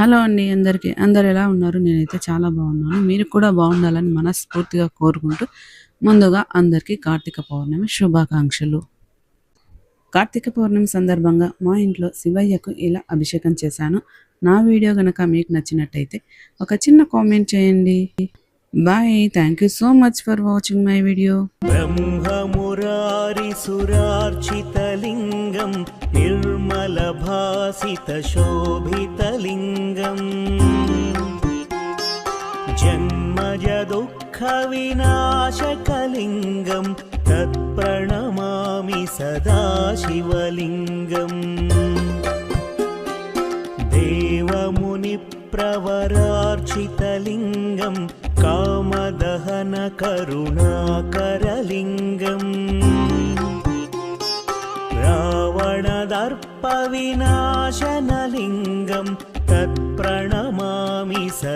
Hello అండి అందరికీ. అందరూ ఎలా ఉన్నారు? నేనైతే చాలా బాగున్నాను. మీరు కూడా బాగుండాలని మనస్ఫూర్తిగా కోరుకుంటూ, ముందుగా అందరికీ కార్తీక పౌర్ణమి శుభాకాంక్షలు. కార్తీక పౌర్ణమి సందర్భంగా మా ఇంట్లో శివయ్యకు ఇలా అభిషేకం చేశాను. నా వీడియో గనక మీకు నచ్చినట్టయితే ఒక చిన్న కామెంట్ చేయండి. Bye. Thank you so much for watching my video. బ్రహ్మమురారి సురార్చితలింగం నిర్మలభాసిత శోభితలింగం జన్మజ దుఃఖ వినాశకలింగం తత్ప్రణమామి సదా శివలింగం దేవముని ప్రవరార్చితలింగం కామదహన కరుణాకరలింగం రావణదర్ప వినాశనలింగం తత్ప్రణమామి